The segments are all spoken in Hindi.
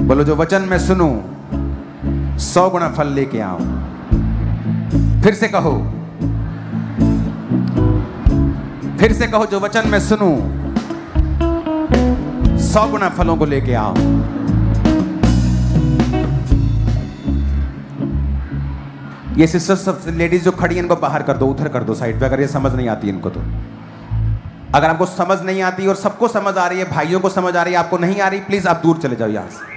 बोलो जो वचन मैं सुनूं 100 गुना फल लेके आऊं। फिर से कहो, फिर से कहो, जो वचन मैं सुनूं 100 गुना फलों को लेके आऊं। ये सिस्टर्स सब लेडीज जो खड़ी हैं इनको बाहर कर दो, उधर कर दो साइड पे, अगर ये समझ नहीं आती इनको तो। अगर आपको समझ नहीं आती और सबको समझ आ रही है, भाइयों को समझ आ रही है, आपको नहीं आ रही, प्लीज आप दूर चले जाओ यहां से।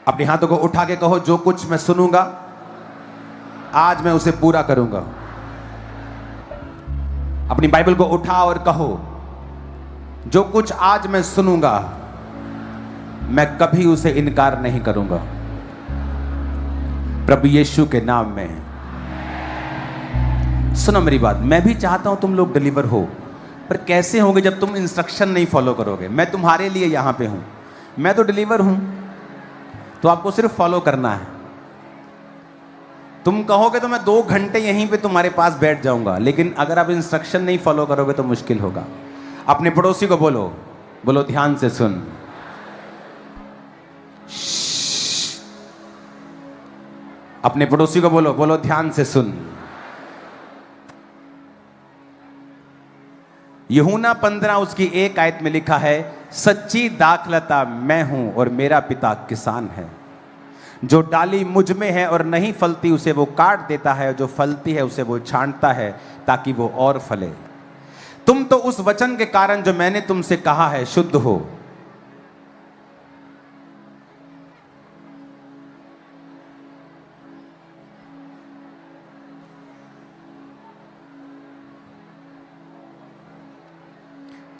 अपने हाथों को उठा के कहो, जो कुछ मैं सुनूंगा आज मैं उसे पूरा करूंगा। अपनी बाइबल को उठा और कहो, जो कुछ आज मैं सुनूंगा मैं कभी उसे इनकार नहीं करूंगा, प्रभु यीशु के नाम में। सुनो मेरी बात, मैं भी चाहता हूं तुम लोग डिलीवर हो, पर कैसे होगे जब तुम इंस्ट्रक्शन नहीं फॉलो करोगे। मैं तुम्हारे लिए यहां पे हूं, मैं तो डिलीवर हूं, तो आपको सिर्फ फॉलो करना है। तुम कहोगे तो मैं 2 घंटे यहीं पे तुम्हारे पास बैठ जाऊंगा, लेकिन अगर आप इंस्ट्रक्शन नहीं फॉलो करोगे तो मुश्किल होगा। अपने पड़ोसी को बोलो, बोलो ध्यान से सुन। अपने पड़ोसी को बोलो, बोलो ध्यान से सुन। यूहन्ना 15 उसकी 1 आयत में लिखा है, सच्ची दाखलता मैं हूं और मेरा पिता किसान है। जो डाली मुझ में है और नहीं फलती उसे वो काट देता है, जो फलती है उसे वो छांटता है ताकि वो और फले। तुम तो उस वचन के कारण जो मैंने तुमसे कहा है शुद्ध हो।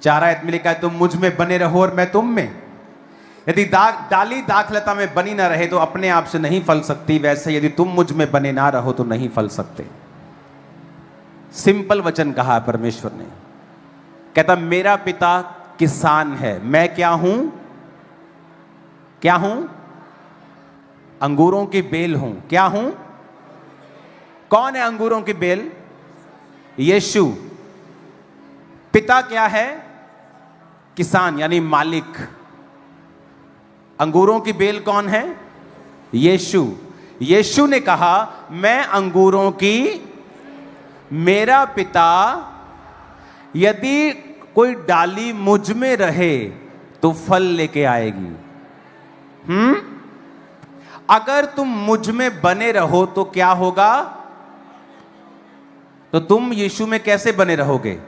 चार आयत में लिखा है, तुम मुझ में बने रहो और मैं तुम में। यदि डाली दाखलता में बनी ना रहे तो अपने आप से नहीं फल सकती, वैसे यदि तुम मुझ में बने ना रहो तो नहीं फल सकते। सिंपल वचन कहा परमेश्वर ने। कहता मेरा पिता किसान है, मैं क्या हूं? क्या हूं? अंगूरों की बेल हूं। क्या हूं? कौन है अंगूरों की बेल? यीशु। पिता क्या है? किसान यानी मालिक। अंगूरों की बेल कौन है? यीशु। यीशु ने कहा मैं अंगूरों की, मेरा पिता, यदि कोई डाली मुझ में रहे तो फल लेके आएगी। अगर तुम मुझ में बने रहो तो क्या होगा? तो तुम यीशु में कैसे बने रहोगे?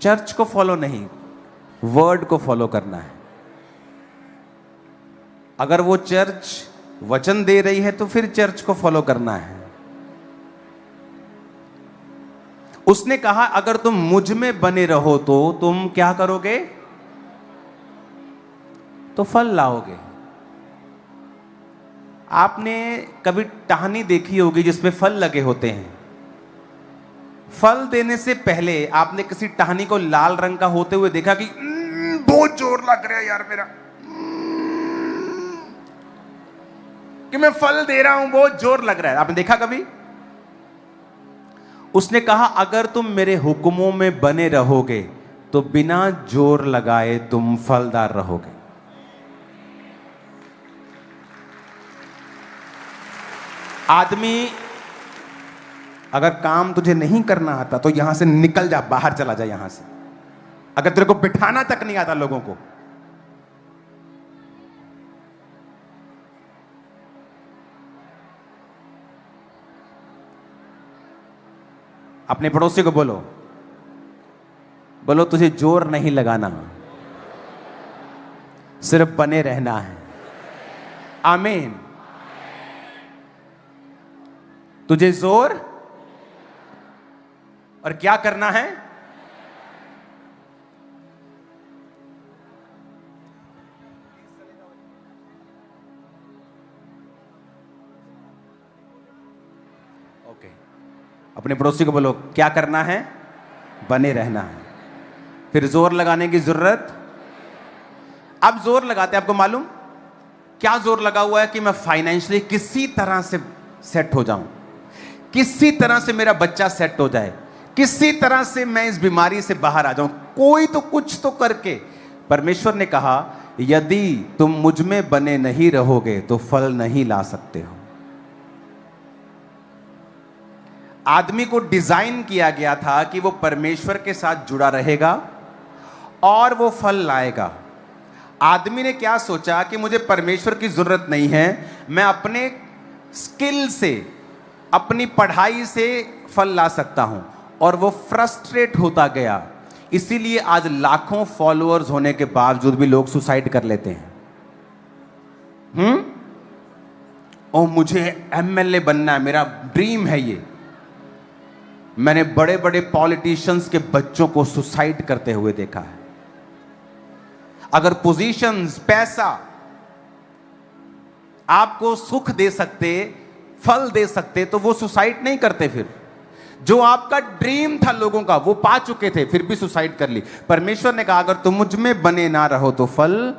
चर्च को फॉलो नहीं, वर्ड को फॉलो करना है। अगर वो चर्च वचन दे रही है तो फिर चर्च को फॉलो करना है। उसने कहा अगर तुम मुझ में बने रहो तो तुम क्या करोगे? तो फल लाओगे। आपने कभी टहनी देखी होगी जिसमें फल लगे होते हैं। फल देने से पहले आपने किसी टहनी को लाल रंग का होते हुए देखा कि बहुत जोर लग रहा है यार मेरा, कि मैं फल दे रहा हूं, बहुत जोर लग रहा है। आपने देखा कभी? उसने कहा अगर तुम मेरे हुक्मों में बने रहोगे तो बिना जोर लगाए तुम फलदार रहोगे। आदमी अगर काम तुझे नहीं करना आता तो यहां से निकल जा, बाहर चला जा यहां से। अगर तेरे को बिठाना तक नहीं आता लोगों को, अपने पड़ोसी को बोलो, बोलो तुझे जोर नहीं लगाना, सिर्फ बने रहना है। आमीन। तुझे जोर और क्या करना है? ओके, अपने पड़ोसी को बोलो क्या करना है, बने रहना है, फिर जोर लगाने की जरूरत। अब जोर लगाते हैं, आपको मालूम क्या जोर लगा हुआ है कि मैं फाइनेंशियली किसी तरह से सेट हो जाऊं, किसी तरह से मेरा बच्चा सेट हो जाए, किसी तरह से मैं इस बीमारी से बाहर आ जाऊं, कोई तो कुछ तो करके। परमेश्वर ने कहा यदि तुम मुझ में बने नहीं रहोगे तो फल नहीं ला सकते हो। आदमी को डिजाइन किया गया था कि वो परमेश्वर के साथ जुड़ा रहेगा और वो फल लाएगा। आदमी ने क्या सोचा कि मुझे परमेश्वर की जरूरत नहीं है, मैं अपने स्किल से, अपनी पढ़ाई से फल ला सकता हूं, और वो फ्रस्ट्रेट होता गया। इसीलिए आज लाखों फॉलोअर्स होने के बावजूद भी लोग सुसाइड कर लेते हैं। ओ मुझे एमएलए बनना है, मेरा ड्रीम है ये। मैंने बड़े बड़े पॉलिटिशियंस के बच्चों को सुसाइड करते हुए देखा है। अगर पोजीशंस, पैसा आपको सुख दे सकते, फल दे सकते, तो वो सुसाइड नहीं करते। फिर जो आपका ड्रीम था लोगों का, वो पा चुके थे, फिर भी सुसाइड कर ली। परमेश्वर ने कहा अगर तुम मुझ में बने ना रहो तो फल।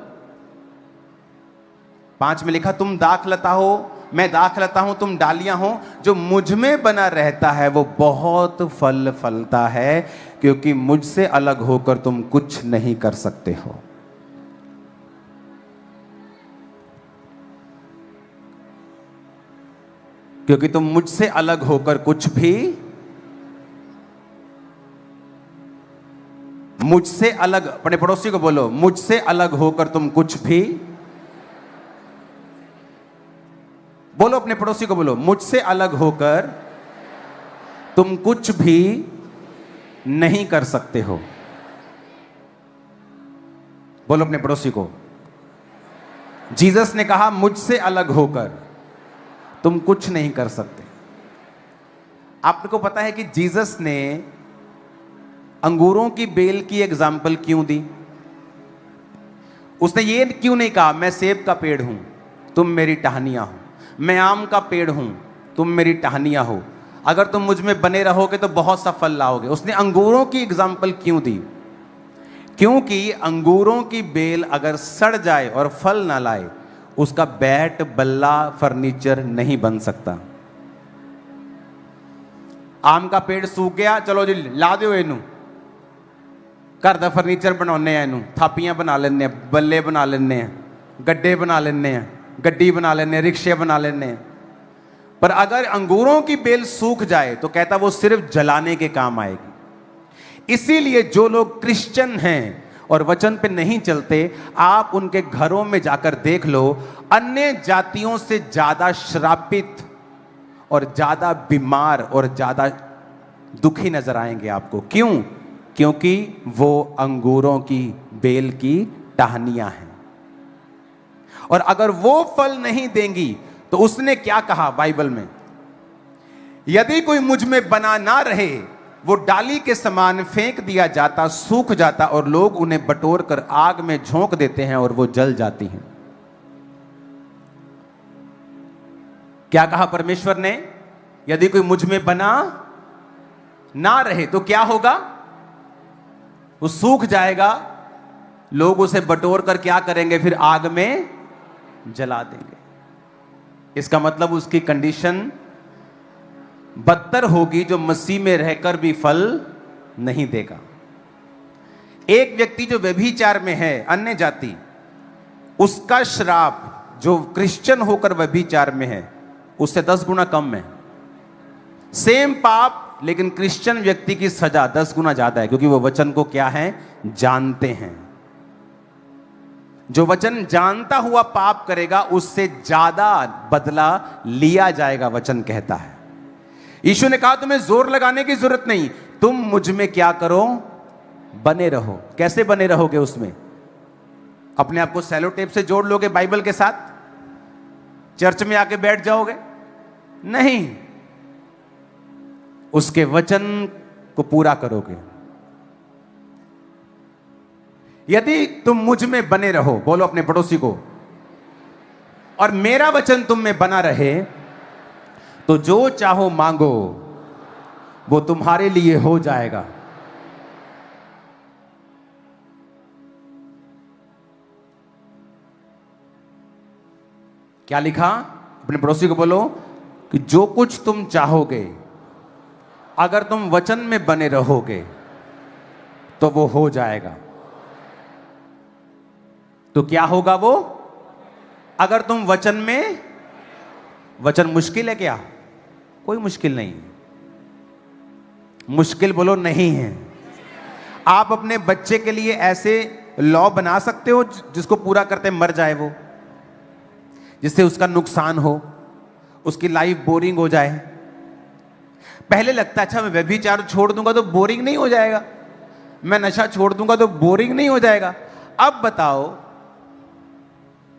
5 में लिखा तुम दाखलता हो, मैं दाखलता हूं, तुम डालियां हो। जो मुझ में बना रहता है वो बहुत फल फलता है, क्योंकि मुझसे अलग होकर तुम कुछ नहीं कर सकते हो। क्योंकि तुम मुझसे अलग होकर कुछ भी, मुझसे अलग, अपने पड़ोसी को बोलो मुझसे अलग होकर तुम कुछ भी, बोलो अपने पड़ोसी को बोलो मुझसे अलग होकर तुम कुछ भी नहीं कर सकते हो। बोलो अपने पड़ोसी को, जीसस ने कहा मुझसे अलग होकर तुम कुछ नहीं कर सकते। आपको पता है कि जीसस ने अंगूरों की बेल की एग्जाम्पल क्यों दी? उसने ये क्यों नहीं कहा मैं सेब का पेड़ हूं, तुम मेरी टहनियां हो, मैं आम का पेड़ हूं, तुम मेरी टहनियां हो, अगर तुम मुझ में बने रहोगे तो बहुत सा फल लाओगे। उसने अंगूरों की एग्जाम्पल क्यों दी? क्योंकि अंगूरों की बेल अगर सड़ जाए और फल ना लाए, उसका बैट, बल्ला, फर्नीचर नहीं बन सकता। आम का पेड़ सूख गया, चलो जी ला दो इनू, घर का फर्नीचर बनाने हैं, इनू थापियां बना लेने, बल्ले बना लेने, गड्ढे बना लेने, गड्डी बना लेने, रिक्शे बना लेने। पर अगर अंगूरों की बेल सूख जाए तो कहता वो सिर्फ जलाने के काम आएगी। इसीलिए जो लोग क्रिश्चियन हैं और वचन पे नहीं चलते, आप उनके घरों में जाकर देख लो, अन्य जातियों से ज्यादा श्रापित और ज्यादा बीमार और ज्यादा दुखी नजर आएंगे आपको। क्यों? क्योंकि वो अंगूरों की बेल की टहनियां हैं। और अगर वो फल नहीं देंगी तो उसने क्या कहा बाइबल में? यदि कोई मुझ में बना ना रहे, वो डाली के समान फेंक दिया जाता, सूख जाता, और लोग उन्हें बटोर कर आग में झोंक देते हैं और वो जल जाती हैं। क्या कहा परमेश्वर ने? यदि कोई मुझ में बना ना रहे तो क्या होगा? वो सूख जाएगा, लोग उसे बटोर कर क्या करेंगे? फिर आग में जला देंगे। इसका मतलब उसकी कंडीशन बदतर होगी, जो मसीह में रहकर भी फल नहीं देगा। एक व्यक्ति जो व्यभिचार में है, अन्य जाति, उसका श्राप जो क्रिश्चियन होकर व्यभिचार में है उससे 10 गुना कम है। सेम पाप, लेकिन क्रिश्चियन व्यक्ति की सजा 10 गुना ज्यादा है, क्योंकि वो वचन को क्या है? जानते हैं। जो वचन जानता हुआ पाप करेगा उससे ज्यादा बदला लिया जाएगा, वचन कहता है। यीशु ने कहा तुम्हें जोर लगाने की जरूरत नहीं, तुम मुझ में क्या करो? बने रहो। कैसे बने रहोगे उसमें? अपने आप को सेलो टेप से जोड़ लोगे बाइबल के साथ? चर्च में आके बैठ जाओगे? नहीं, उसके वचन को पूरा करोगे। यदि तुम मुझ में बने रहो, बोलो अपने पड़ोसी को, और मेरा वचन तुम में बना रहे, तो जो चाहो मांगो वो तुम्हारे लिए हो जाएगा। क्या लिखा? अपने पड़ोसी को बोलो कि जो कुछ तुम चाहोगे अगर तुम वचन में बने रहोगे तो वो हो जाएगा। तो क्या होगा वो? अगर तुम वचन में, वचन मुश्किल है क्या? कोई मुश्किल नहीं। मुश्किल बोलो नहीं है। आप अपने बच्चे के लिए ऐसे लॉ बना सकते हो जिसको पूरा करते मर जाए वो, जिससे उसका नुकसान हो, उसकी लाइफ बोरिंग हो जाए। पहले लगता है अच्छा मैं व्यभिचार छोड़ दूंगा तो बोरिंग नहीं हो जाएगा, मैं नशा छोड़ दूंगा तो बोरिंग नहीं हो जाएगा। अब बताओ,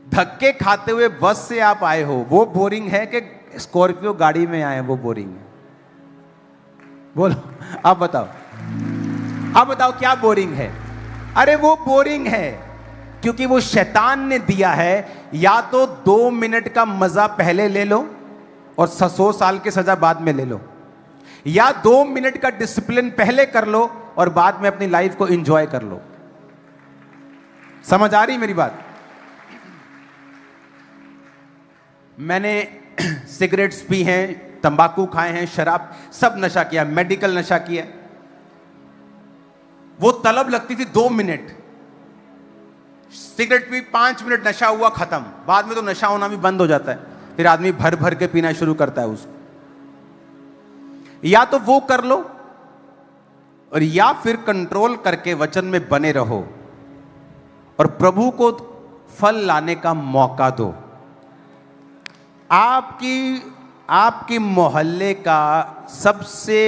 धक्के खाते हुए बस से आप आए हो वो बोरिंग है कि स्कॉर्पियो गाड़ी में आए वो बोरिंग है? बोलो, आप बताओ, आप बताओ क्या बोरिंग है? अरे वो बोरिंग है क्योंकि वो शैतान ने दिया है। या तो 2 मिनट का मजा पहले ले लो और 100 साल की सजा बाद में ले लो, या 2 मिनट का डिसिप्लिन पहले कर लो और बाद में अपनी लाइफ को एंजॉय कर लो। समझ आ रही मेरी बात? मैंने सिगरेट्स पी हैं, तंबाकू खाए हैं, शराब, सब नशा किया, मेडिकल नशा किया। वो तलब लगती थी 2 मिनट, सिगरेट पी 5 मिनट नशा हुआ खत्म। बाद में तो नशा होना भी बंद हो जाता है, फिर आदमी भर भर के पीना शुरू करता है उसको। या तो वो कर लो और या फिर कंट्रोल करके वचन में बने रहो और प्रभु को फल लाने का मौका दो। आपकी मोहल्ले का सबसे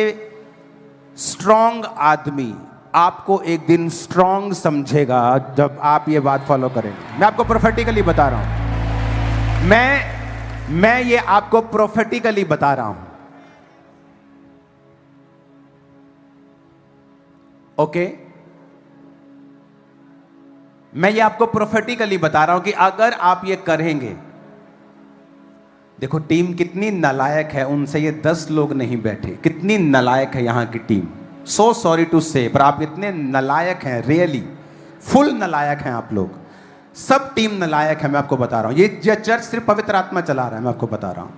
स्ट्रांग आदमी आपको एक दिन स्ट्रांग समझेगा जब आप ये बात फॉलो करेंगे। मैं आपको प्रोफेटिकली बता रहा हूं, मैं ये आपको प्रोफेटिकली बता रहा हूं। ओके, मैं ये आपको प्रोफेटिकली बता रहा हूं कि अगर आप ये करेंगे, देखो टीम कितनी नालायक है, उनसे ये 10 लोग नहीं बैठे। कितनी नालायक है यहां की टीम, सो सॉरी टू से, पर आप इतने नालायक हैं, रियली फुल नालायक हैं आप लोग। सब टीम नालायक है, मैं आपको बता रहा हूं। ये चर्च सिर्फ पवित्र आत्मा चला रहा है, मैं आपको बता रहा हूं।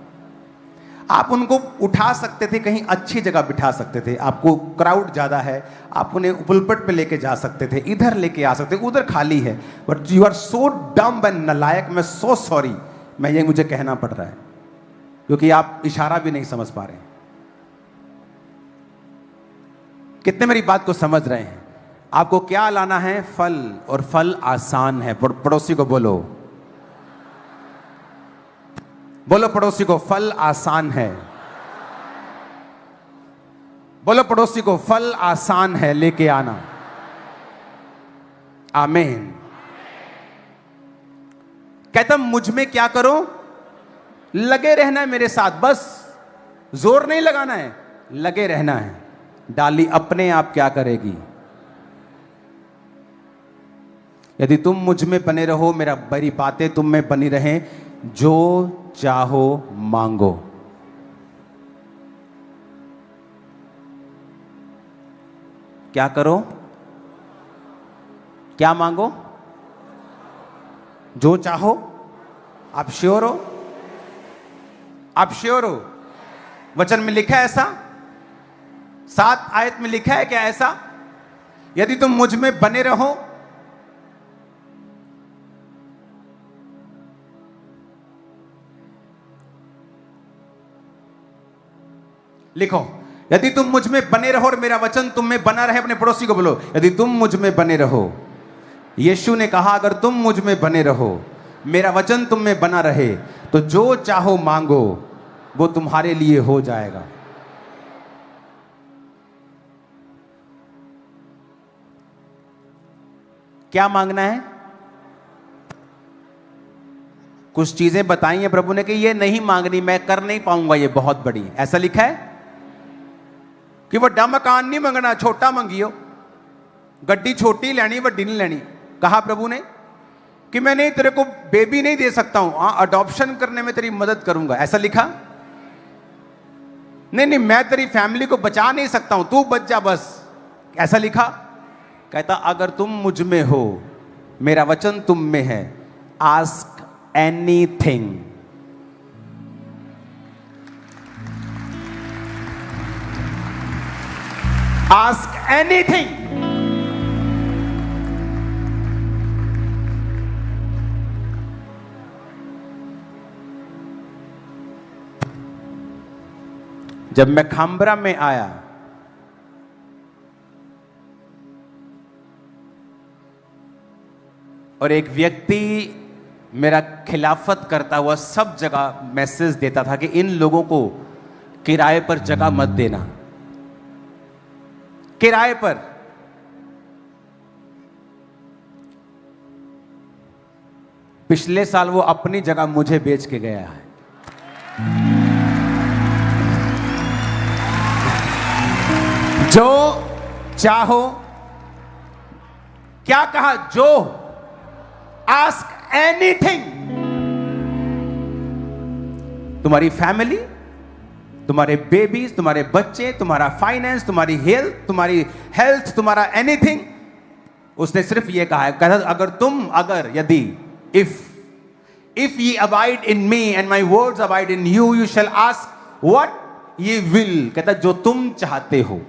आप उनको उठा सकते थे, कहीं अच्छी जगह बिठा सकते थे, आपको क्राउड ज्यादा है, आप उन्हें पुलपट पे लेके जा सकते थे, इधर लेके आ सकते, उधर खाली है, बट यू आर सो डम एंड नालायक। मैं सो सॉरी, मैं ये मुझे कहना पड़ रहा है क्योंकि आप इशारा भी नहीं समझ पा रहे। कितने मेरी बात को समझ रहे हैं? आपको क्या लाना है? फल, और फल आसान है। पड़ोसी को बोलो, बोलो पड़ोसी को, फल आसान है। बोलो पड़ोसी को, फल आसान है, लेके आना। आमीन। कहता मुझ में क्या करो? लगे रहना है मेरे साथ, बस जोर नहीं लगाना है, लगे रहना है। डाली अपने आप क्या करेगी? यदि तुम मुझ में बने रहो, मेरी बातें तुम में बनी रहें, जो चाहो मांगो। क्या करो? क्या मांगो? जो चाहो। आप श्योर हो? आप श्योर हो? वचन में लिखा है ऐसा? 7 आयत में लिखा है क्या ऐसा? यदि तुम मुझ में बने रहो, लिखो, यदि तुम मुझ में बने रहो और मेरा वचन तुम में बना रहे। अपने पड़ोसी को बोलो, यदि तुम मुझ में बने रहो। यीशु ने कहा अगर तुम मुझ में बने रहो, मेरा वचन तुम में बना रहे, तो जो चाहो मांगो वो तुम्हारे लिए हो जाएगा। क्या मांगना है? कुछ चीजें बताई हैं प्रभु ने कि ये नहीं मांगनी, मैं कर नहीं पाऊंगा, ये बहुत बड़ी। ऐसा लिखा है कि वड्डा मकान नहीं मंगना, छोटा मंगियो। गड्डी छोटी लेनी, वड्डी नहीं लेनी। कहा प्रभु ने कि मैं नहीं, तेरे को बेबी नहीं दे सकता हूं, अडॉप्शन करने में तेरी मदद करूंगा। ऐसा लिखा? नहीं नहीं, मैं तेरी फैमिली को बचा नहीं सकता हूं, तू बच जा बस। ऐसा लिखा। कहता अगर तुम मुझ में हो, मेरा वचन तुम में है, आस्क एनीथिंग। Ask anything. जब मैं खाम्बरा में आया, और एक व्यक्ति मेरा खिलाफत करता हुआ सब जगह मैसेज देता था कि इन लोगों को किराए पर जगह मत देना, किराए पर। पिछले साल वो अपनी जगह मुझे बेच के गया है। जो चाहो, क्या कहा? जो आस्क एनीथिंग। तुम्हारी फैमिली, तुम्हारे बेबीज, तुम्हारे बच्चे, तुम्हारा फाइनेंस, तुम्हारी हेल्थ, तुम्हारा एनीथिंग। उसने सिर्फ ये कहा है, अगर यदि if ye abide in me and my words abide in you, you shall ask what ye will। कहता जो तुम चाहते हो,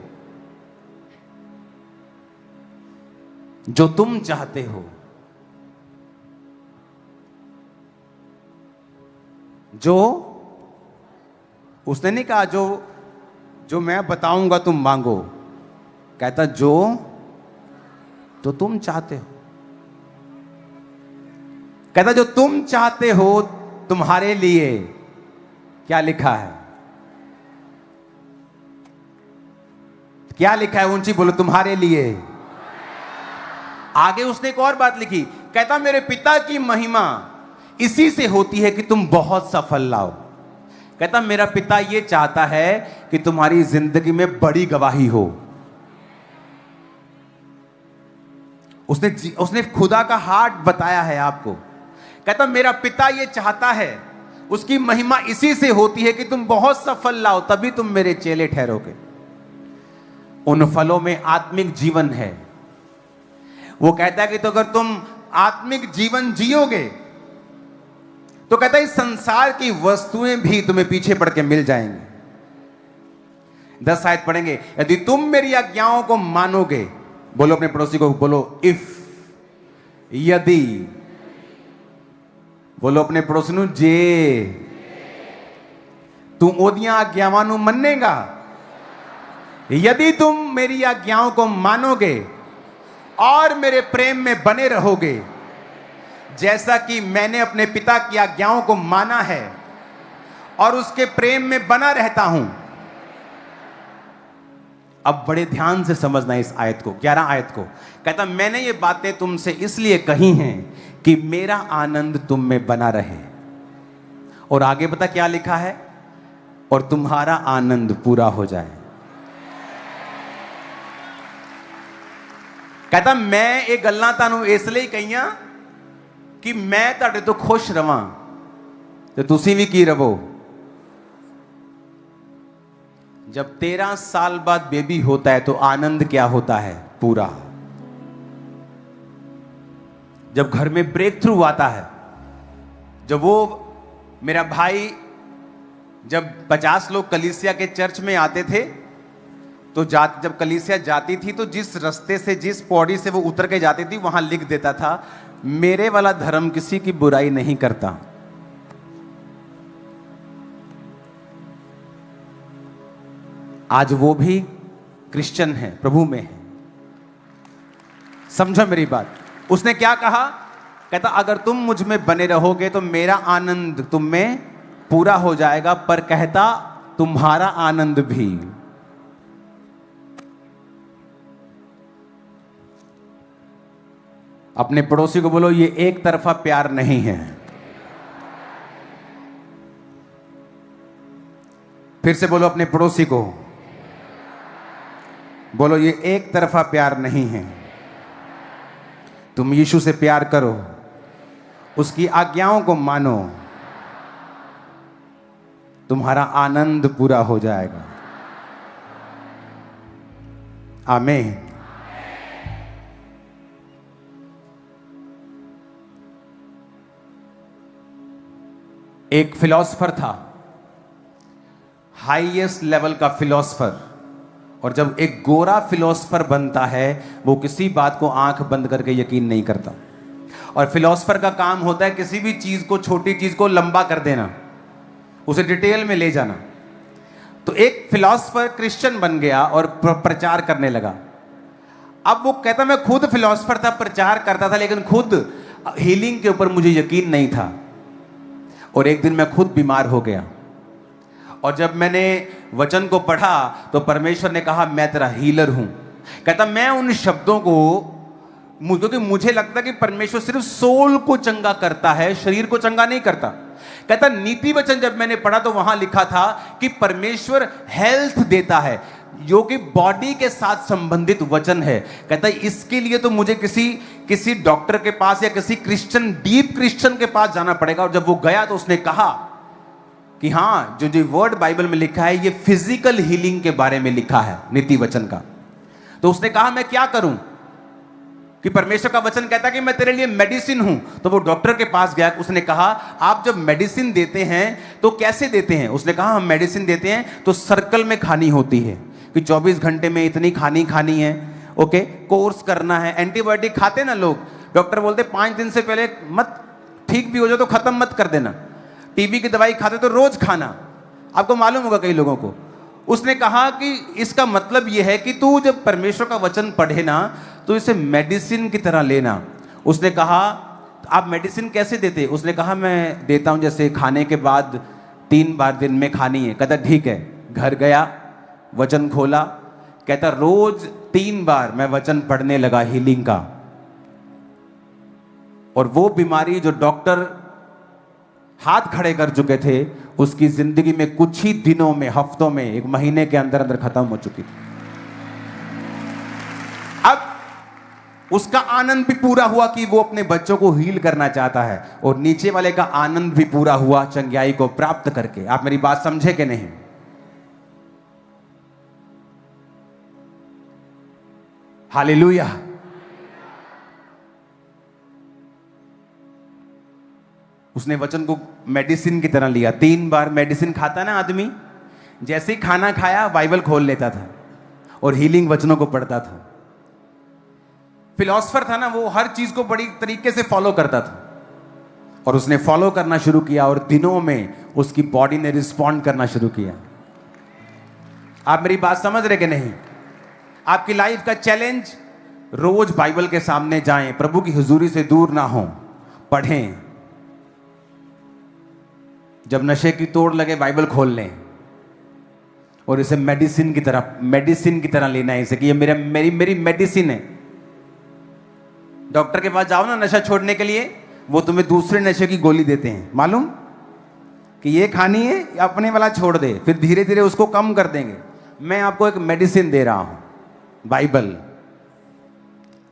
जो तुम चाहते हो। जो उसने नहीं कहा जो मैं बताऊंगा तुम मांगो। कहता जो तुम चाहते हो। कहता जो तुम चाहते हो तुम्हारे लिए। क्या लिखा है? क्या लिखा है? ऊंची बोलो, तुम्हारे लिए। आगे उसने एक और बात लिखी। कहता मेरे पिता की महिमा इसी से होती है कि तुम बहुत सफल लाओ। कहता मेरा पिता यह चाहता है कि तुम्हारी जिंदगी में बड़ी गवाही हो। उसने खुदा का हार्ट बताया है आपको। कहता मेरा पिता यह चाहता है, उसकी महिमा इसी से होती है कि तुम बहुत सफल लाओ, तभी तुम मेरे चेले ठहरोगे। उन फलों में आत्मिक जीवन है। वो कहता है कि तो अगर तुम आत्मिक जीवन जियोगे तो कहता है इस संसार की वस्तुएं भी तुम्हें पीछे पड़ के मिल जाएंगी। 10 आयत पढ़ेंगे। यदि तुम मेरी आज्ञाओं को मानोगे, बोलो अपने पड़ोसी को, बोलो इफ, यदि, बोलो अपने पड़ोसी नु जे तू ओदियां आज्ञावां नु मन्नेगा। यदि तुम मेरी आज्ञाओं को मानोगे और मेरे प्रेम में बने रहोगे, जैसा कि मैंने अपने पिता की आज्ञाओं को माना है और उसके प्रेम में बना रहता हूं। अब बड़े ध्यान से समझना इस आयत को, 11 आयत को। कहता मैंने ये बातें तुमसे इसलिए कही हैं कि मेरा आनंद तुम में बना रहे। और आगे पता क्या लिखा है? और तुम्हारा आनंद पूरा हो जाए। कहता मैं ये गल्लां तानू इसलिए कहियां कि मैं तुहाडे तो खुश रवां ते तुसीं भी की रवो। जब 13 साल बाद बेबी होता है तो आनंद क्या होता है? पूरा। जब घर में ब्रेक थ्रू आता है, जब वो मेरा भाई, जब 50 लोग कलीसिया के चर्च में आते थे तो जब कलीसिया जाती थी तो जिस रास्ते से, जिस पौड़ी से वो उतर के जाती थी, वहां लिख देता था मेरे वाला धर्म किसी की बुराई नहीं करता। आज वो भी क्रिश्चियन है, प्रभु में है। समझो मेरी बात। उसने क्या कहा? कहता अगर तुम मुझ में बने रहोगे तो मेरा आनंद तुम में पूरा हो जाएगा, पर कहता तुम्हारा आनंद भी। अपने पड़ोसी को बोलो ये एक तरफा प्यार नहीं है। फिर से बोलो अपने पड़ोसी को, बोलो ये एक तरफा प्यार नहीं है। तुम यीशु से प्यार करो, उसकी आज्ञाओं को मानो, तुम्हारा आनंद पूरा हो जाएगा। आमीन। एक फिलोसफर था, हाईएस्ट लेवल का फिलोसफर, और जब एक गोरा फिलोसफर बनता है वो किसी बात को आंख बंद करके यकीन नहीं करता। और फिलोसफर का काम होता है किसी भी चीज को, छोटी चीज को लंबा कर देना, उसे डिटेल में ले जाना। तो एक फिलोसफर क्रिश्चियन बन गया और प्रचार करने लगा। अब वो कहता मैं खुद फिलोसफर था, प्रचार करता था, लेकिन खुद हीलिंग के ऊपर मुझे यकीन नहीं था। और एक दिन मैं खुद बीमार हो गया, और जब मैंने वचन को पढ़ा तो परमेश्वर ने कहा मैं तेरा हीलर हूं। कहता मैं उन शब्दों को, क्योंकि मुझे लगता कि परमेश्वर सिर्फ सोल को चंगा करता है, शरीर को चंगा नहीं करता। कहता नीति वचन जब मैंने पढ़ा तो वहां लिखा था कि परमेश्वर हेल्थ देता है, जो कि बॉडी के साथ संबंधित वचन है। कहता है इसके लिए तो मुझे किसी डॉक्टर के पास या किसी क्रिश्चियन, डीप क्रिश्चियन के पास जाना पड़ेगा। और जब वो गया तो उसने कहा कि हाँ, जो वर्ड बाइबल में लिखा है ये फिजिकल हीलिंग के बारे में लिखा है, नीति वचन का। तो उसने कहा मैं क्या करूं, कि परमेश्वर का वचन कहता है कि मैं तेरे लिए मेडिसिन हूं। तो वो डॉक्टर के पास गया, उसने कहा आप जब मेडिसिन देते हैं तो कैसे देते हैं? उसने कहा हम मेडिसिन देते हैं तो सर्कल में खानी होती है, कि 24 घंटे में इतनी खानी है, ओके, कोर्स करना है। एंटीबायोटिक खाते ना लोग, डॉक्टर बोलते 5 दिन से पहले मत, ठीक भी हो जाए तो खत्म मत कर देना। टीबी की दवाई खाते तो रोज खाना, आपको मालूम होगा कई लोगों को। उसने कहा कि इसका मतलब यह है कि तू जब परमेश्वर का वचन पढ़े ना तो इसे मेडिसिन की तरह लेना। उसने कहा आप मेडिसिन कैसे देते? उसने कहा मैं देता हूं जैसे खाने के बाद 3 बार दिन में खानी है। कहता ठीक है। घर गया, वचन खोला, कहता रोज 3 बार मैं वचन पढ़ने लगा हीलिंग का। और वो बीमारी जो डॉक्टर हाथ खड़े कर चुके थे, उसकी जिंदगी में कुछ ही दिनों में, हफ्तों में, 1 महीने के अंदर अंदर खत्म हो चुकी थी। अब उसका आनंद भी पूरा हुआ कि वो अपने बच्चों को हील करना चाहता है, और नीचे वाले का आनंद भी पूरा हुआ चंगाई को प्राप्त करके। आप मेरी बात समझे कि नहीं? हालेलुया। उसने वचन को मेडिसिन की तरह लिया। 3 बार मेडिसिन खाता ना आदमी, जैसे ही खाना खाया बाइबल खोल लेता था और हीलिंग वचनों को पढ़ता था। फिलोसफर था ना, वो हर चीज को बड़ी तरीके से फॉलो करता था, और उसने फॉलो करना शुरू किया और दिनों में उसकी बॉडी ने रिस्पॉन्ड करना शुरू किया। आप मेरी बात समझ रहे कि नहीं? आपकी लाइफ का चैलेंज, रोज बाइबल के सामने जाएं, प्रभु की हुजूरी से दूर ना हो, पढ़ें। जब नशे की तोड़ लगे बाइबल खोल लें और इसे मेडिसिन की तरह लेना है इसे, कि ये मेरी मेडिसिन है। डॉक्टर के पास जाओ ना नशा छोड़ने के लिए, वो तुम्हें दूसरे नशे की गोली देते हैं, मालूम, कि ये खानी है, अपने वाला छोड़ दे, फिर धीरे धीरे उसको कम कर देंगे। मैं आपको एक मेडिसिन दे रहा हूं, बाइबल।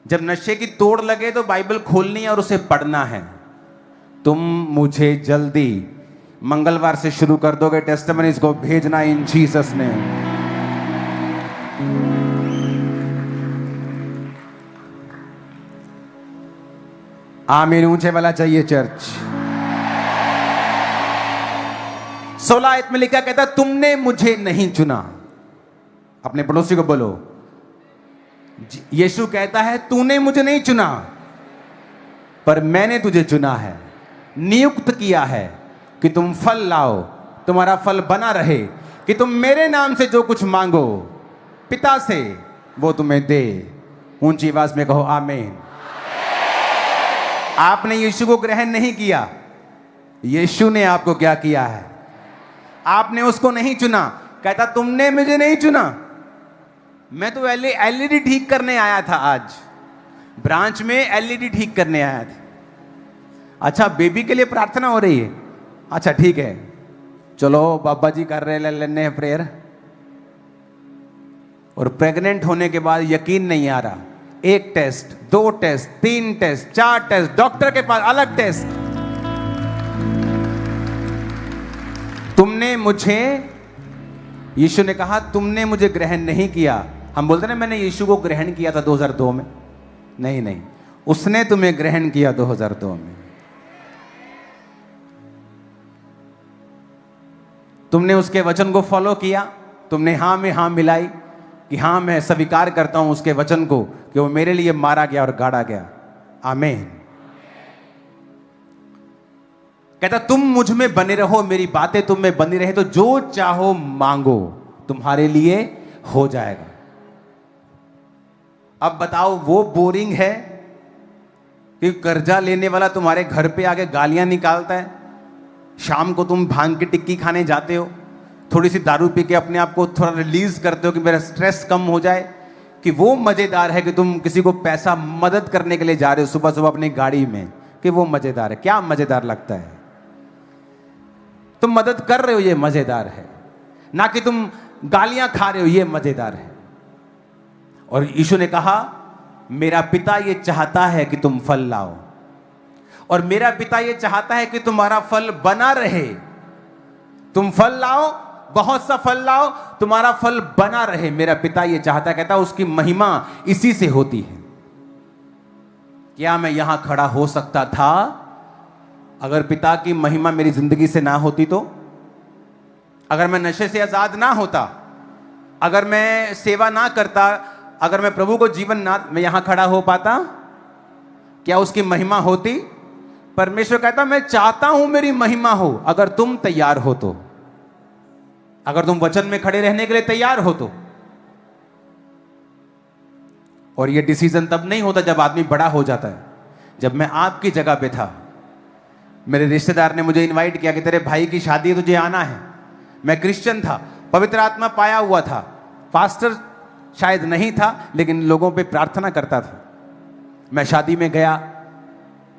जब नशे की तोड़ लगे तो बाइबल खोलनी है और उसे पढ़ना है। तुम मुझे जल्दी मंगलवार से शुरू कर दोगे टेस्टिमनीज को भेजना इन जीसस नेम। आमीन। ऊंचे वाला चाहिए चर्च। 16 आयत में लिखा, कहता तुमने मुझे नहीं चुना। अपने पड़ोसी को बोलो, यीशु कहता है तूने मुझे नहीं चुना, पर मैंने तुझे चुना है, नियुक्त किया है कि तुम फल लाओ, तुम्हारा फल बना रहे, कि तुम मेरे नाम से जो कुछ मांगो पिता से वो तुम्हें दे। ऊंची आवाज में कहो आमीन। आपने यीशु को ग्रहण नहीं किया, यीशु ने आपको क्या किया है? आपने उसको नहीं चुना। कहता तुमने मुझे नहीं चुना। मैं तो एलईडी ठीक करने आया था, आज ब्रांच में एलईडी ठीक करने आया था। अच्छा, बेबी के लिए प्रार्थना हो रही है? अच्छा ठीक है, चलो बाबा जी कर रहे लेने प्रेयर। और प्रेग्नेंट होने के बाद यकीन नहीं आ रहा, 1 test, 2 test, 3 test, 4 test, doctor के पास अलग टेस्ट। तुमने मुझे, यीशु ने कहा तुमने मुझे ग्रहण नहीं किया, हम बोलते ना मैंने यीशु को ग्रहण किया था 2002 में। नहीं नहीं, उसने तुम्हें ग्रहण किया 2002 में। तुमने उसके वचन को फॉलो किया, तुमने हाँ में हाँ मिलाई कि हाँ मैं स्वीकार करता हूं उसके वचन को कि वो मेरे लिए मारा गया और गाड़ा गया। आमीन। कहता तुम मुझ में बने रहो, मेरी बातें तुम में बनी रहे, तो जो चाहो मांगो तुम्हारे लिए हो जाएगा। अब बताओ वो बोरिंग है कि कर्जा लेने वाला तुम्हारे घर पे आके गालियां निकालता है, शाम को तुम भांग की टिक्की खाने जाते हो, थोड़ी सी दारू पी के अपने आप को थोड़ा रिलीज करते हो कि मेरा स्ट्रेस कम हो जाए, कि वो मजेदार है कि तुम किसी को पैसा मदद करने के लिए जा रहे हो सुबह सुबह अपनी गाड़ी में, कि वो मजेदार है? क्या मजेदार लगता है? तुम मदद कर रहे हो ये मजेदार है, ना कि तुम गालियां खा रहे हो ये मजेदार है। और यीशु ने कहा मेरा पिता ये चाहता है कि तुम फल लाओ, और मेरा पिता ये चाहता है कि तुम्हारा फल बना रहे। तुम फल लाओ, बहुत सा फल लाओ, तुम्हारा फल बना रहे। मेरा पिता ये चाहता है, कहता उसकी महिमा इसी से होती है। क्या मैं यहां खड़ा हो सकता था अगर पिता की महिमा मेरी जिंदगी से ना होती? तो अगर मैं नशे से आजाद ना होता, अगर मैं सेवा ना करता, अगर मैं प्रभु को जीवन ना, मैं यहां खड़ा हो पाता? क्या उसकी महिमा होती? परमेश्वर कहता मैं चाहता हूं मेरी महिमा हो, अगर तुम तैयार हो तो, अगर तुम वचन में खड़े रहने के लिए तैयार हो तो। और यह डिसीजन तब नहीं होता जब आदमी बड़ा हो जाता है। जब मैं आपकी जगह पे था, मेरे रिश्तेदार ने मुझे इनवाइट किया कि तेरे भाई की शादी है, तुझे आना है। मैं क्रिश्चियन था, पवित्र आत्मा पाया हुआ था, पास्टर शायद नहीं था लेकिन लोगों पे प्रार्थना करता था। मैं शादी में गया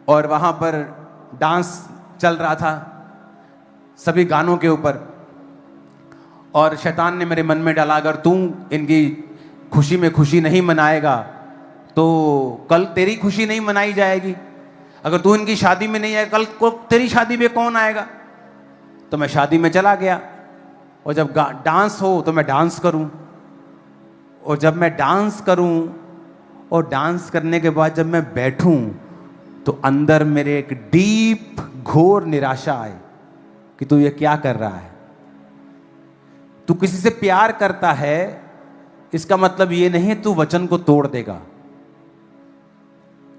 और वहां पर डांस चल रहा था सभी गानों के ऊपर, और शैतान ने मेरे मन में डाला अगर तू इनकी खुशी में खुशी नहीं मनाएगा तो कल तेरी खुशी नहीं मनाई जाएगी। अगर तू इनकी शादी में नहीं आएगा कल को तेरी शादी में कौन आएगा? तो मैं शादी में चला गया, और जब डांस हो तो मैं डांस करूं, और जब मैं डांस करूं और डांस करने के बाद जब मैं बैठूं तो अंदर मेरे एक डीप घोर निराशा आए कि तू ये क्या कर रहा है। तू किसी से प्यार करता है इसका मतलब ये नहीं तू वचन को तोड़ देगा।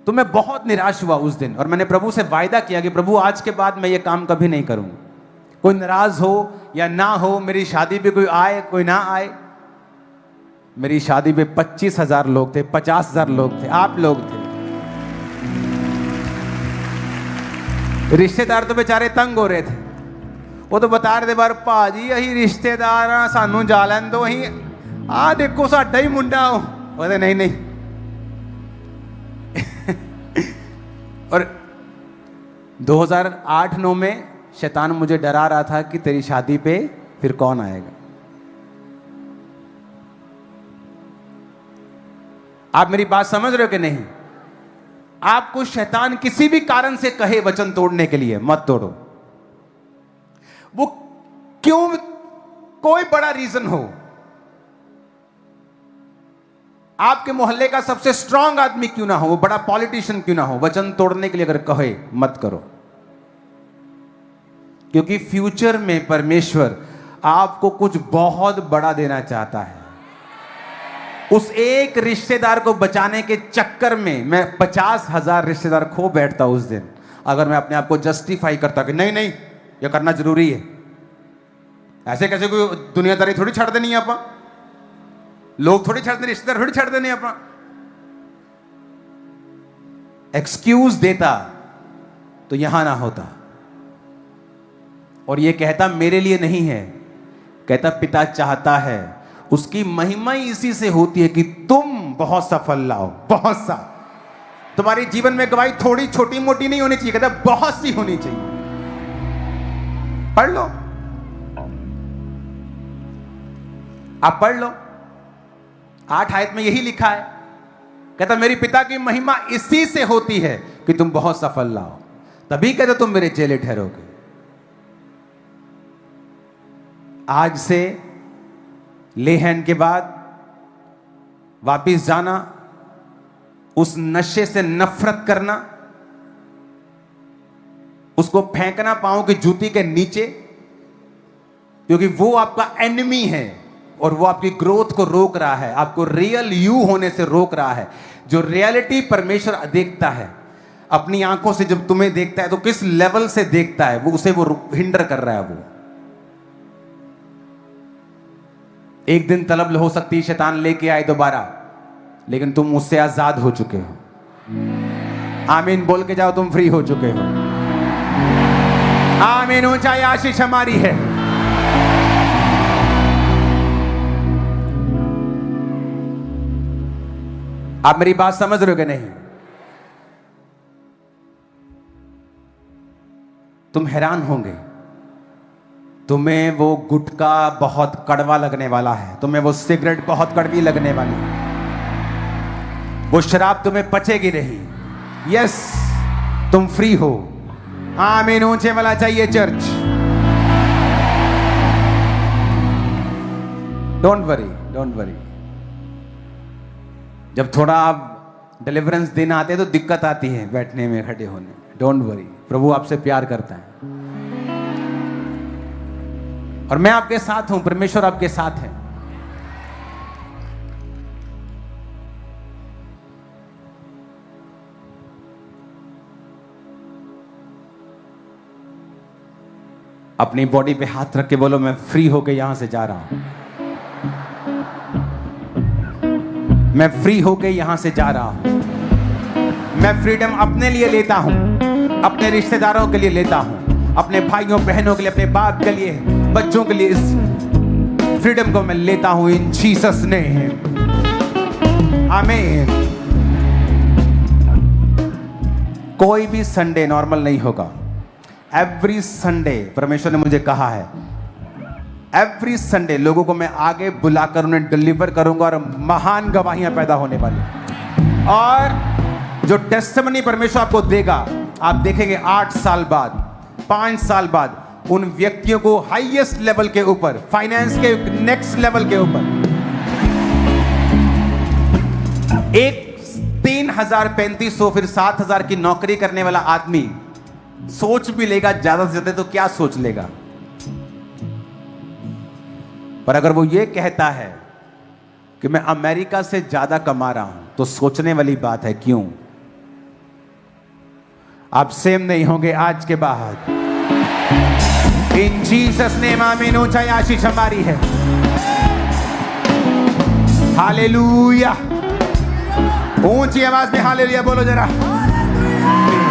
तो मैं बहुत निराश हुआ उस दिन, और मैंने प्रभु से वायदा किया कि प्रभु आज के बाद मैं ये काम कभी नहीं करूंगा। कोई नाराज हो या ना हो, मेरी शादी पे कोई आए कोई ना आए। मेरी शादी पे 25,000 लोग थे, 50,000 लोग थे, आप लोग थे। रिश्तेदार तो बेचारे तंग हो रहे थे, वो तो बता रहे थे बार भाजी अही रिश्तेदार हाँ सानू जा लैन दो, अही आ देखो साडा ही मुंडा हो। बोले नहीं नहीं। और 2008-9 में शैतान मुझे डरा रहा था कि तेरी शादी पे फिर कौन आएगा। आप मेरी बात समझ रहे हो कि नहीं? आपको शैतान किसी भी कारण से कहे वचन तोड़ने के लिए, मत तोड़ो। वो क्यों, कोई बड़ा रीजन हो, आपके मोहल्ले का सबसे स्ट्रांग आदमी क्यों ना हो, वो बड़ा पॉलिटिशियन क्यों ना हो, वचन तोड़ने के लिए अगर कहे मत करो। क्योंकि फ्यूचर में परमेश्वर आपको कुछ बहुत बड़ा देना चाहता है। उस एक रिश्तेदार को बचाने के चक्कर में मैं 50,000 रिश्तेदार खो बैठता उस दिन, अगर मैं अपने आप को जस्टिफाई करता कि नहीं नहीं ये करना जरूरी है। ऐसे कैसे कोई दुनियादारी थोड़ी छड़ देनी है अपना, लोग थोड़ी छड़ देने, रिश्तेदार थोड़ी छड़ देने अपना। एक्सक्यूज देता तो यहां ना होता। और ये कहता मेरे लिए नहीं है, कहता पिता चाहता है, उसकी महिमा ही इसी से होती है कि तुम बहुत सा फल लाओ, बहुत सा। तुम्हारे जीवन में गवाही थोड़ी छोटी मोटी नहीं होनी चाहिए, कहता बहुत सी होनी चाहिए। पढ़ लो, आप पढ़ लो, 8 आयत में यही लिखा है। कहता मेरी पिता की महिमा इसी से होती है कि तुम बहुत सा फल लाओ, तभी कहते तुम मेरे चेले ठहरोगे। आज से लेहन के बाद वापिस जाना, उस नशे से नफरत करना, उसको फेंकना पांव की जूती के नीचे, क्योंकि वो आपका एनिमी है और वो आपकी ग्रोथ को रोक रहा है, आपको रियल यू होने से रोक रहा है। जो रियलिटी परमेश्वर देखता है अपनी आंखों से, जब तुम्हें देखता है तो किस लेवल से देखता है, वो उसे वो हिंडर कर रहा है। वो एक दिन तलब हो सकती है शैतान लेके आए दोबारा, लेकिन तुम उससे आजाद हो चुके हो। आमीन बोल के जाओ, तुम फ्री हो चुके हो। आमीन, ऊंचाई आशीष हमारी है। आप मेरी बात समझ रहे हो कि नहीं? तुम हैरान होंगे, तुम्हें वो गुटखा बहुत कड़वा लगने वाला है, तुम्हें वो सिगरेट बहुत कड़वी लगने वाली है, वो शराब तुम्हें पचेगी नहीं। यस, तुम फ्री हो। आमीन, ऊंचे वाला चाहिए church. Don't worry, don't worry. जब थोड़ा आप डिलीवरेंस दिन आते हैं तो दिक्कत आती है बैठने में, खड़े होने में। डोंट वरी, प्रभु आपसे प्यार करता है और मैं आपके साथ हूं, परमेश्वर आपके साथ है। अपनी बॉडी पे हाथ रख के बोलो, मैं फ्री होके यहां से जा रहा हूं। मैं फ्री होके यहां से जा रहा हूं। मैं फ्रीडम अपने लिए लेता हूं, अपने रिश्तेदारों के लिए लेता हूं, अपने भाइयों बहनों के लिए, अपने बाप के लिए, बच्चों के लिए। इस फ्रीडम को मैं लेता हूं इन जीसस नेम। आमीन। कोई भी संडे नॉर्मल नहीं होगा। एवरी संडे परमेश्वर ने मुझे कहा है, एवरी संडे लोगों को मैं आगे बुलाकर उन्हें डिलीवर करूंगा और महान गवाहियां पैदा होने वाली। और जो टेस्टिमनी परमेश्वर आपको देगा, आप देखेंगे 8 साल बाद, 5 साल बाद उन व्यक्तियों को हाईएस्ट लेवल के ऊपर, फाइनेंस के नेक्स्ट लेवल के ऊपर, एक 3,000-3,500 फिर 7,000 की नौकरी करने वाला आदमी सोच भी लेगा ज्यादा से ज्यादा तो क्या सोच लेगा, पर अगर वो ये कहता है कि मैं अमेरिका से ज्यादा कमा रहा हूं, तो सोचने वाली बात है। क्यों? आप सेम नहीं होंगे आज के बाद। इन जीसस नेम आमीन। ऊंचाई आशीष हमारी है। हालेलुया। ऊंची आवाज में हालेलुया बोलो जरा।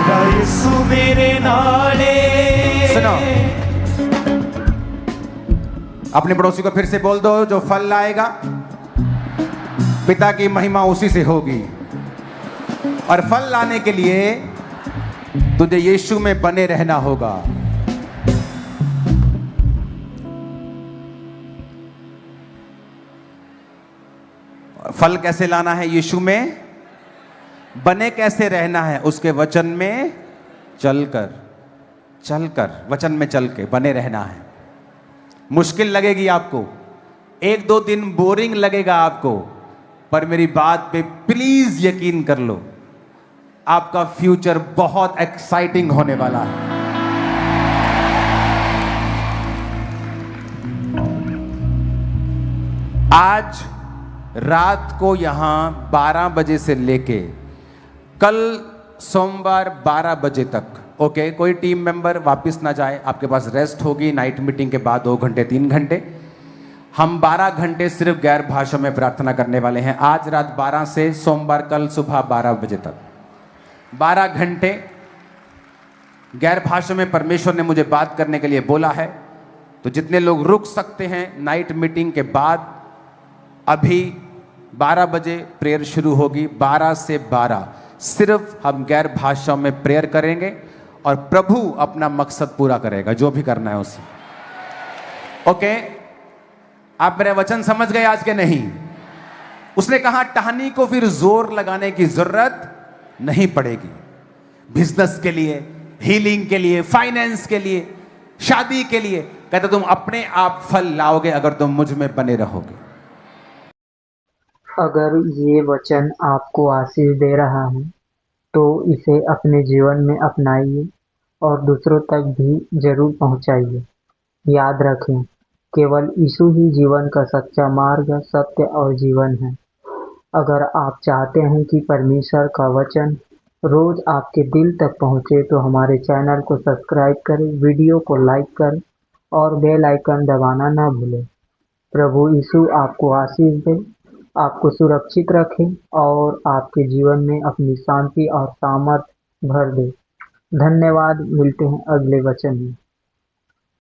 मेरा यीशु मेरे नाले। सुनो, अपने पड़ोसी को फिर से बोल दो, जो फल लाएगा पिता की महिमा उसी से होगी। और फल लाने के लिए तुझे यीशु में बने रहना होगा। फल कैसे लाना है? यीशु में बने कैसे रहना है? उसके वचन में चलकर, वचन में चल के बने रहना है। मुश्किल लगेगी आपको, 1-2 दिन बोरिंग लगेगा आपको, पर मेरी बात पे प्लीज यकीन कर लो, आपका फ्यूचर बहुत एक्साइटिंग होने वाला है। आज रात को यहां 12 बजे से लेके कल सोमवार 12 बजे तक, ओके, कोई टीम मेंबर वापस ना जाए, आपके पास रेस्ट होगी नाइट मीटिंग के बाद 2 घंटे 3 घंटे। हम 12 घंटे सिर्फ गैर भाषा में प्रार्थना करने वाले हैं, आज रात 12 से सोमवार कल सुबह 12 बजे तक। 12 घंटे गैर भाषा में परमेश्वर ने मुझे बात करने के लिए बोला है। तो जितने लोग रुक सकते हैं नाइट मीटिंग के बाद, अभी 12 बजे प्रेयर शुरू होगी। 12 से 12 सिर्फ हम गैर भाषा में प्रेयर करेंगे और प्रभु अपना मकसद पूरा करेगा, जो भी करना है उसे। ओके, आप मेरे वचन समझ गए आज के नहीं? उसने कहा टहनी को फिर जोर लगाने की जरूरत नहीं पड़ेगी। बिजनेस के लिए, हीलिंग के लिए, फाइनेंस के लिए, शादी के लिए, कहते तुम अपने आप फल लाओगे अगर तुम मुझ में बने रहोगे। अगर ये वचन आपको आशीष दे रहा है तो इसे अपने जीवन में अपनाइए और दूसरों तक भी ज़रूर पहुंचाइए। याद रखें, केवल यीशु ही जीवन का सच्चा मार्ग, सत्य और जीवन है। अगर आप चाहते हैं कि परमेश्वर का वचन रोज आपके दिल तक पहुंचे तो हमारे चैनल को सब्सक्राइब करें, वीडियो को लाइक करें और बेल आइकन दबाना ना भूलें। प्रभु यीशु आपको आशीष दे, आपको सुरक्षित रखे और आपके जीवन में अपनी शांति और सामर्थ भर दे। धन्यवाद। मिलते हैं अगले वचन में।